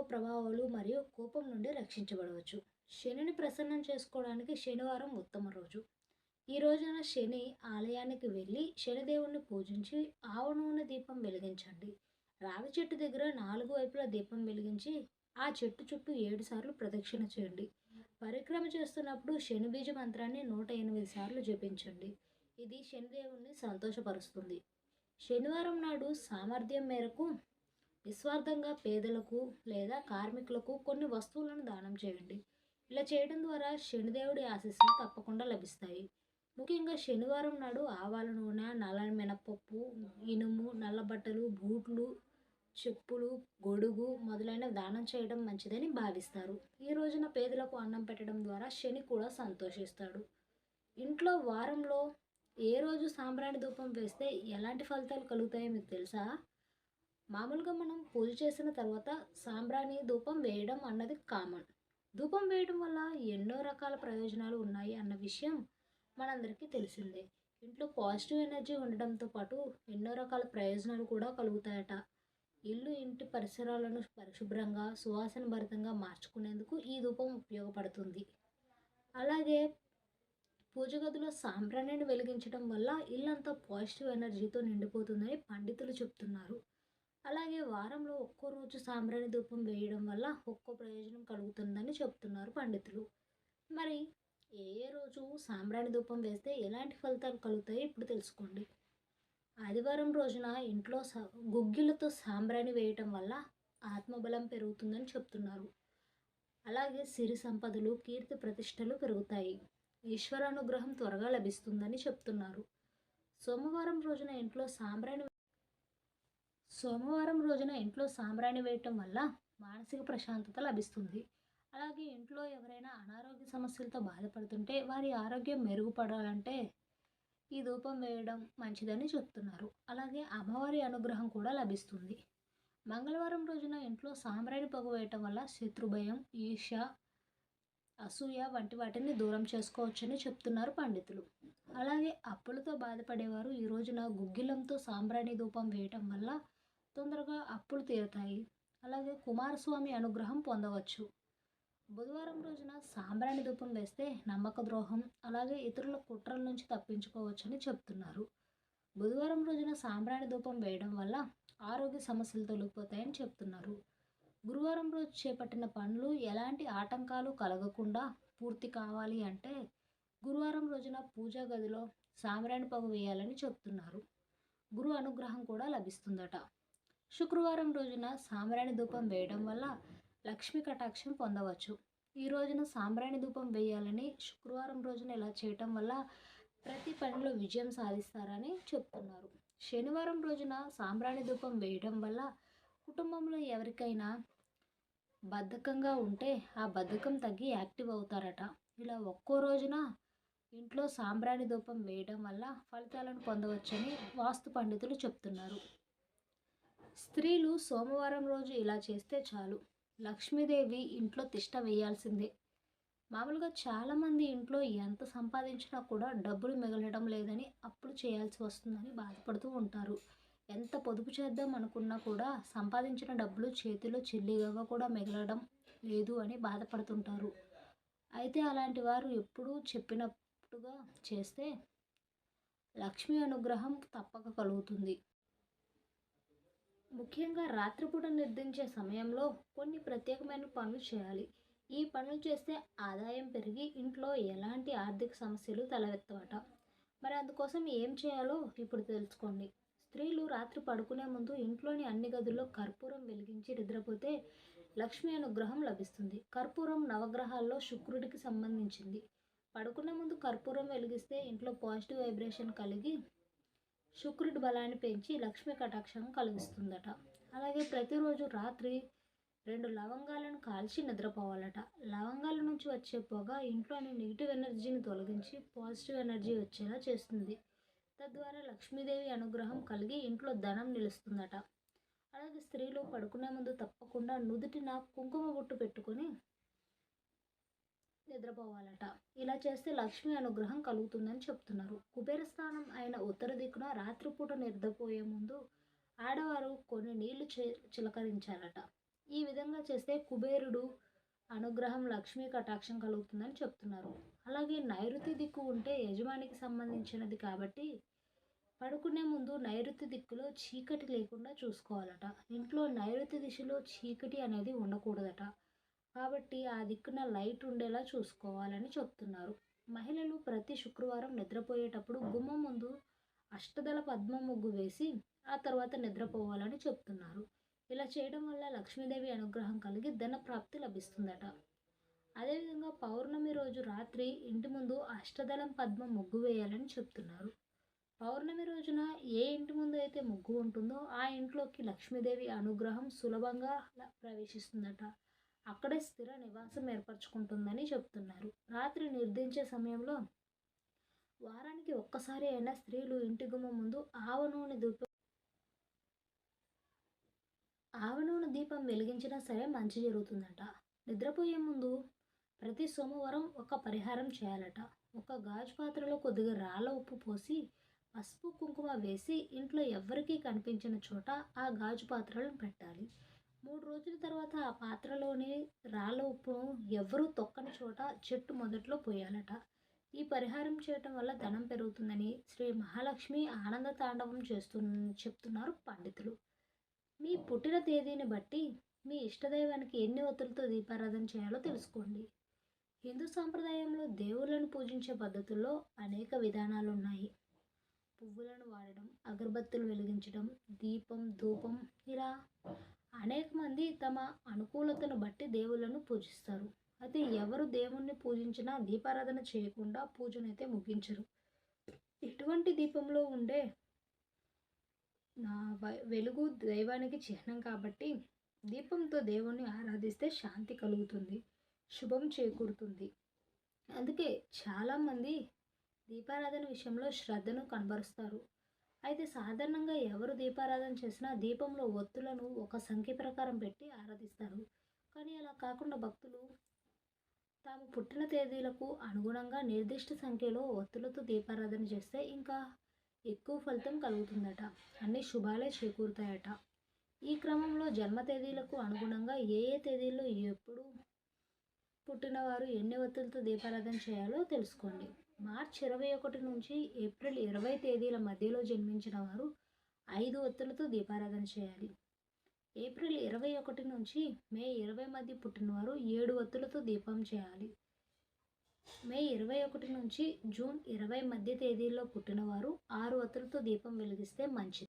ప్రభావాలు మరియు కోపం నుండి రక్షించబడవచ్చు. శనిని ప్రసన్నం చేసుకోవడానికి శనివారం ఉత్తమ రోజు. ఈ రోజున శని ఆలయానికి వెళ్ళి శనిదేవుణ్ణి పూజించి ఆవు నూనె దీపం వెలిగించండి. రావి చెట్టు దగ్గర 4 వైపులా దీపం వెలిగించి ఆ చెట్టు చుట్టూ 7 సార్లు ప్రదక్షిణ చేయండి. పరిక్రమ చేస్తున్నప్పుడు శని బీజ మంత్రాన్ని 108 సార్లు జపించండి. ఇది శనిదేవుణ్ణి సంతోషపరుస్తుంది. శనివారం నాడు సామర్థ్యం మేరకు నిస్వార్థంగా పేదలకు లేదా కార్మికులకు కొన్ని వస్తువులను దానం చేయండి. ఇలా చేయడం ద్వారా శనిదేవుడి ఆశీస్సులు తప్పకుండా లభిస్తాయి. ముఖ్యంగా శనివారం నాడు ఆవాల నూనె, నల్ల మినపప్పు, ఇనుము, నల్ల బట్టలు, బూట్లు, చెప్పులు, గొడుగు మొదలైనవి దానం చేయడం మంచిదని భావిస్తారు. ఈ రోజున పేదలకు అన్నం పెట్టడం ద్వారా శని కూడా సంతోషిస్తాడు. ఇంట్లో వారంలో ఏ రోజు సాంబ్రాణి ధూపం వేస్తే ఎలాంటి ఫలితాలు కలుగుతాయో మీకు తెలుసా? మామూలుగా మనం పూజ చేసిన తర్వాత సాంబ్రాణి ధూపం వేయడం అన్నది కామన్. ధూపం వేయడం వల్ల ఎన్నో రకాల ప్రయోజనాలు ఉన్నాయి అన్న విషయం మనందరికీ తెలిసిందే. ఇంట్లో పాజిటివ్ ఎనర్జీ ఉండడంతో పాటు ఎన్నో రకాల ప్రయోజనాలు కూడా కలుగుతాయట. ఇల్లు, ఇంటి పరిసరాలను పరిశుభ్రంగా సువాసన భరితంగా మార్చుకునేందుకు ఈ ధూపం ఉపయోగపడుతుంది. అలాగే పూజ గదిలో సాంబ్రాణిని వెలిగించడం వల్ల ఇల్లంతా పాజిటివ్ ఎనర్జీతో నిండిపోతుందని పండితులు చెప్తున్నారు. అలాగే వారంలో ఒక్కో రోజు సాంబ్రాణి ధూపం వేయడం వల్ల ఒక్కో ప్రయోజనం కలుగుతుందని చెప్తున్నారు పండితులు. మరి ఏ ఏ రోజు సాంబ్రాణి ధూపం వేస్తే ఎలాంటి ఫలితాలు కలుగుతాయో ఇప్పుడు తెలుసుకోండి. ఆదివారం రోజున ఇంట్లో గుగ్గిలతో సాంబ్రాణి వేయటం వల్ల ఆత్మబలం పెరుగుతుందని చెప్తున్నారు. అలాగే సిరి సంపదలు, కీర్తి ప్రతిష్టలు పెరుగుతాయి. ఈశ్వరానుగ్రహం త్వరగా లభిస్తుందని చెప్తున్నారు. సోమవారం రోజున ఇంట్లో సాంబ్రాణి వేయటం వల్ల మానసిక ప్రశాంతత లభిస్తుంది. అలాగే ఇంట్లో ఎవరైనా అనారోగ్య సమస్యలతో బాధపడుతుంటే వారి ఆరోగ్యం మెరుగుపడాలంటే ఈ ధూపం వేయడం మంచిదని చెప్తున్నారు. అలాగే అమ్మవారి అనుగ్రహం కూడా లభిస్తుంది. మంగళవారం రోజున ఇంట్లో సాంబ్రాణి పొగ వేయటం వల్ల శత్రుభయం, ఈర్ష్య, అసూయ వంటి వాటిని దూరం చేసుకోవచ్చని చెప్తున్నారు పండితులు. అలాగే అప్పులతో బాధపడేవారు ఈ రోజున గుగ్గిలంతో సాంబ్రాణి ధూపం వేయటం వల్ల తొందరగా అప్పులు తీరుతాయి. అలాగే కుమారస్వామి అనుగ్రహం పొందవచ్చు. బుధవారం రోజున సాంబ్రాణి ధూపం వేస్తే నమ్మక ద్రోహం, అలాగే ఇతరుల కుట్రల నుంచి తప్పించుకోవచ్చని చెప్తున్నారు. బుధవారం రోజున సాంబ్రాణి ధూపం వేయడం వల్ల ఆరోగ్య సమస్యలు తొలగిపోతాయని చెప్తున్నారు. గురువారం రోజు చేపట్టిన పనులు ఎలాంటి ఆటంకాలు కలగకుండా పూర్తి కావాలి అంటే గురువారం రోజున పూజా గదిలో సాంబ్రాణి పొగ వేయాలని చెప్తున్నారు. గురు అనుగ్రహం కూడా లభిస్తుందట. శుక్రవారం రోజున సాంబ్రాణి ధూపం వేయడం వల్ల లక్ష్మీ కటాక్షం పొందవచ్చు. ఈ రోజున సాంబ్రాణి ధూపం వేయాలని శుక్రవారం రోజున ఇలా చేయటం వల్ల ప్రతి పనిలో విజయం సాధిస్తారని చెప్తున్నారు. శనివారం రోజున సాంబ్రాణి ధూపం వేయడం వల్ల కుటుంబంలో ఎవరికైనా బద్ధకంగా ఉంటే ఆ బద్ధకం తగ్గి యాక్టివ్ అవుతారట. ఇలా ఒక్కో రోజున ఇంట్లో సాంబ్రాణి ధూపం వేయడం వల్ల ఫలితాలను పొందవచ్చని వాస్తు పండితులు చెప్తున్నారు. స్త్రీలు సోమవారం రోజు ఇలా చేస్తే చాలు, లక్ష్మీదేవి ఇంట్లో తిష్ట వేయాల్సిందే. మామూలుగా చాలామంది ఇంట్లో ఎంత సంపాదించినా కూడా డబ్బులు మిగలడం లేదని అప్పులు చేయాల్సి వస్తుందని బాధపడుతూ ఉంటారు. ఎంత పొదుపు చేద్దాం అనుకున్నా కూడా సంపాదించిన డబ్బులు చేతిలో చిల్లిగవ్వ కూడా మిగలడం లేదు అని బాధపడుతుంటారు. అయితే అలాంటి వారు ఎప్పుడూ చెప్పినట్టుగా చేస్తే లక్ష్మీ అనుగ్రహం తప్పక కలుగుతుంది. ముఖ్యంగా రాత్రిపూట నిద్రించే సమయంలో కొన్ని ప్రత్యేకమైన పనులు చేయాలి. ఈ పనులు చేస్తే ఆదాయం పెరిగి ఇంట్లో ఎలాంటి ఆర్థిక సమస్యలు తలెత్తవట. మరి అందుకోసం ఏం చేయాలో ఇప్పుడు తెలుసుకోండి. స్త్రీలు రాత్రి పడుకునే ముందు ఇంట్లోని అన్ని గదుల్లో కర్పూరం వెలిగించి నిద్రపోతే లక్ష్మీ అనుగ్రహం లభిస్తుంది. కర్పూరం నవగ్రహాల్లో శుక్రుడికి సంబంధించింది. పడుకునే ముందు కర్పూరం వెలిగిస్తే ఇంట్లో పాజిటివ్ వైబ్రేషన్ కలిగి శుక్రుడి బలాన్ని పెంచి లక్ష్మీ కటాక్షం కలిగిస్తుందట. అలాగే ప్రతిరోజు రాత్రి 2 లవంగాలను కాల్చి నిద్రపోవాలట. లవంగాల నుంచి వచ్చే పొగ ఇంట్లోని నెగిటివ్ ఎనర్జీని తొలగించి పాజిటివ్ ఎనర్జీ వచ్చేలా చేస్తుంది. తద్వారా లక్ష్మీదేవి అనుగ్రహం కలిగి ఇంట్లో ధనం నిలుస్తుందట. అలాగే స్త్రీలు పడుకునే ముందు తప్పకుండా నుదుటిన కుంకుమ బొట్టు పెట్టుకొని నిద్రపోవాలట. ఇలా చేస్తే లక్ష్మీ అనుగ్రహం కలుగుతుందని చెప్తున్నారు. కుబేర స్థానం అయిన ఉత్తర దిక్కున రాత్రిపూట నిద్రపోయే ముందు ఆడవారు కొన్ని నీళ్లు చిలకరించాలట. ఈ విధంగా చేస్తే కుబేరుడు అనుగ్రహం, లక్ష్మీ కటాక్షం కలుగుతుందని చెప్తున్నారు. అలాగే నైరుతి దిక్కు ఉంటే యజమానికి సంబంధించినది కాబట్టి పడుకునే ముందు నైరుతి దిక్కులో చీకటి లేకుండా చూసుకోవాలట. ఇంట్లో నైరుతి దిశలో చీకటి అనేది ఉండకూడదట. కాబట్టి ఆ దిక్కున లైట్ ఉండేలా చూసుకోవాలని చెప్తున్నారు. మహిళలు ప్రతి శుక్రవారం నిద్రపోయేటప్పుడు గుమ్మం ముందు అష్టదళ పద్మ ముగ్గు వేసి ఆ తర్వాత నిద్రపోవాలని చెప్తున్నారు. ఇలా చేయడం వల్ల లక్ష్మీదేవి అనుగ్రహం కలిగి ధన ప్రాప్తి లభిస్తుందట. అదేవిధంగా పౌర్ణమి రోజు రాత్రి ఇంటి ముందు అష్టదళం పద్మ ముగ్గు వేయాలని చెప్తున్నారు. పౌర్ణమి రోజున ఏ ఇంటి ముందు అయితే ముగ్గు ఉంటుందో ఆ ఇంట్లోకి లక్ష్మీదేవి అనుగ్రహం సులభంగా ప్రవేశిస్తుందట. అక్కడే స్థిర నివాసం ఏర్పరచుకుంటుందని చెప్తున్నారు. రాత్రి నిర్దించే సమయంలో వారానికి ఒక్కసారి అయినా స్త్రీలు ఇంటి గుమ్మం ముందు ఆవ నూనె దీపం వెలిగించినా సరే మంచి జరుగుతుందట. నిద్రపోయే ముందు ప్రతి సోమవారం ఒక పరిహారం చేయాలట. ఒక గాజు పాత్రలో కొద్దిగా రాళ్ళ ఉప్పు పోసి పసుపు కుంకుమ వేసి ఇంట్లో ఎవ్వరికీ కనిపించిన చోట ఆ గాజు పాత్రలను పెట్టాలి. 3 రోజుల తర్వాత ఆ పాత్రలోని రాళ్ళ ఉప్పును ఎవ్వరూ తొక్కని చోట చెట్టు మొదట్లో పోయాలట. ఈ పరిహారం చేయటం వల్ల ధనం పెరుగుతుందని శ్రీ మహాలక్ష్మి ఆనంద తాండవం చెప్తున్నారు పండితులు. మీ పుట్టిన తేదీని బట్టి మీ ఇష్టదైవానికి ఎన్ని ఒత్తులతో దీపారాధన చేయాలో తెలుసుకోండి. హిందూ సాంప్రదాయంలో దేవుళ్ళను పూజించే పద్ధతుల్లో అనేక విధానాలు ఉన్నాయి. పువ్వులను వాడడం, అగరబత్తులు వెలిగించడం, దీపం, ధూపం ఇలా అనేక మంది తమ అనుకూలతను బట్టి దేవుళ్ళను పూజిస్తారు. అయితే ఎవరు దేవుణ్ణి పూజించినా దీపారాధన చేయకుండా పూజనైతే ముగించరు. ఎటువంటి దీపంలో ఉండే వెలుగు దైవానికి చిహ్నం కాబట్టి దీపంతో దేవుణ్ణి ఆరాధిస్తే శాంతి కలుగుతుంది, శుభం చేకూరుతుంది. అందుకే చాలామంది దీపారాధన విషయంలో శ్రద్ధను కనబరుస్తారు. అయితే సాధారణంగా ఎవరు దీపారాధన చేసినా దీపంలో ఒత్తులను ఒక సంఖ్య ప్రకారం పెట్టి ఆరాధిస్తారు. కానీ అలా కాకుండా భక్తులు తాము పుట్టిన తేదీలకు అనుగుణంగా నిర్దిష్ట సంఖ్యలో ఒత్తులతో దీపారాధన చేస్తే ఇంకా ఎక్కువ ఫలితం కలుగుతుందట. అన్ని శుభాలే చేకూరుతాయట. ఈ క్రమంలో జన్మ తేదీలకు అనుగుణంగా ఏ ఏ తేదీల్లో ఎప్పుడు పుట్టినవారు ఎన్ని ఒత్తులతో దీపారాధన చేయాలో తెలుసుకోండి. మార్చి 21 నుంచి ఏప్రిల్ 20 తేదీల మధ్యలో జన్మించిన వారు 5 ఒత్తులతో దీపారాధన చేయాలి. ఏప్రిల్ 21 నుంచి మే 20 మధ్య పుట్టినవారు 7 ఒత్తులతో దీపం చేయాలి. మే 21 నుంచి జూన్ 20 మధ్య తేదీల్లో పుట్టినవారు 6 ఒత్తులతో దీపం వెలిగిస్తే మంచిది.